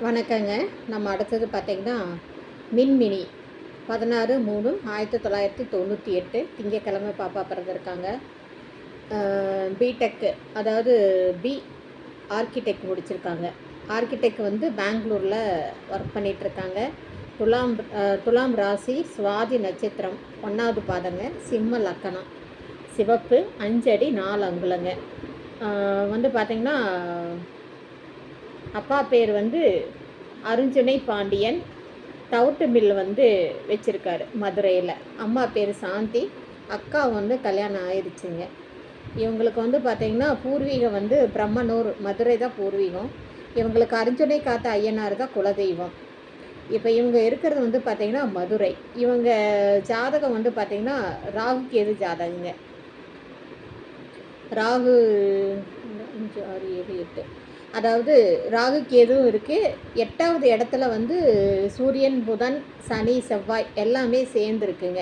வணக்கங்க. நம்ம அடுத்தது பார்த்திங்கன்னா மின்மினி 16/3/1998 திங்கக்கிழமை பாப்பா பிறந்திருக்காங்க. பிடெக்கு அதாவது ஆர்கிடெக்ட் முடிச்சிருக்காங்க. ஆர்கிடெக்ட் வந்து பெங்களூரில் ஒர்க் பண்ணிகிட்ருக்காங்க. துலாம் ராசி, சுவாதி நட்சத்திரம், 1வது பாதங்க, சிம்ம லக்கணம், சிவப்பு, 5 அடி 4 அங்குலங்க. வந்து பார்த்திங்கன்னா அப்பா பேர் வந்து அருஞ்சுனை பாண்டியன். டவுட்டு மில் வந்து வச்சுருக்காரு மதுரையில். அம்மா பேர் சாந்தி. அக்கா வந்து கல்யாணம் ஆயிடுச்சுங்க. இவங்களுக்கு வந்து பார்த்திங்கன்னா பூர்வீகம் வந்து பிரம்மனூர், மதுரை தான் பூர்வீகம். இவங்களுக்கு அருஞ்சுனை காத்த ஐயனார் தான் குலதெய்வம். இப்போ இவங்க இருக்கிறது வந்து பார்த்திங்கன்னா மதுரை. இவங்க ஜாதகம் வந்து பார்த்திங்கன்னா ராகு கேது ஜாதகங்க. ராகு 5 6 7 8, அதாவது ராகு கேதுவும் இருக்குது. 8வது இடத்துல வந்து சூரியன், புதன், சனி, செவ்வாய் எல்லாமே சேர்ந்துருக்குங்க.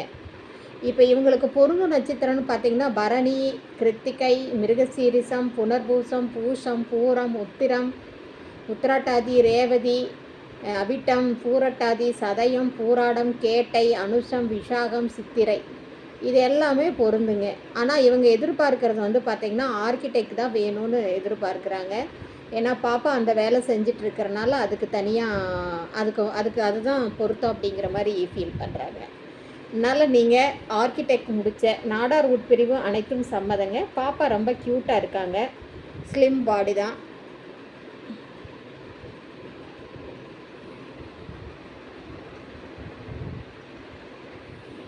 இப்போ இவங்களுக்கு பொருந்தும் நட்சத்திரம்னு பார்த்திங்கன்னா பரணி, கிருத்திகை, மிருகசீரிசம், புனர்பூசம், பூசம், பூரம், உத்திரம், உத்திராட்டாதி, ரேவதி, அவிட்டம், பூரட்டாதி, சதயம், பூராடம், கேட்டை, அனுஷம், விஷாகம், சித்திரை, இது எல்லாமே பொருந்துங்க. ஆனால் இவங்க எதிர்பார்க்கறது வந்து பார்த்திங்கன்னா ஆர்கிடெக்ட் தான் வேணும்னு எதிர்பார்க்குறாங்க. ஏன்னா பாப்பா அந்த வேலை செஞ்சிட்ருக்கிறனால அதுக்கு தனியாக அதுதான் பொருத்தம் அப்படிங்கிற மாதிரி ஃபீல் பண்ணுறாங்க. அதனால் நீங்கள் ஆர்கிடெக்ட் முடித்த நாடார் உட்பிரிவு அனைத்தும் சம்மதங்க. பாப்பா ரொம்ப க்யூட்டாக இருக்காங்க. ஸ்லிம் பாடி தான்.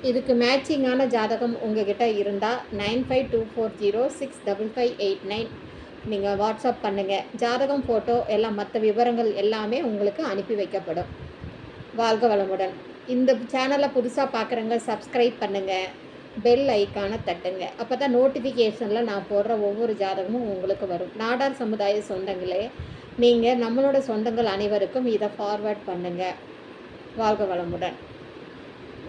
இதுக்கு மேட்சிங்கான ஜாதகம் உங்ககிட்ட இருந்தால் 9524065589 நீங்கள் வாட்ஸ்அப் பண்ணுங்கள். ஜாதகம், ஃபோட்டோ எல்லாம் மற்ற விவரங்கள் எல்லாமே உங்களுக்கு அனுப்பி வைக்கப்படும். வாழ்க வளமுடன். இந்த சேனலை புதுசாக பார்க்குறவங்க சப்ஸ்கிரைப் பண்ணுங்கள், பெல் ஐக்கானை தட்டுங்க. அப்போ தான் நோட்டிஃபிகேஷனில் நான் போடுற ஒவ்வொரு ஜாதகமும் உங்களுக்கு வரும். நாடார் சமுதாய சொந்தங்களே, நீங்கள் நம்மளோட சொந்தங்கள் அனைவருக்கும் இதை ஃபார்வேர்ட் பண்ணுங்கள். வாழ்க வளமுடன்.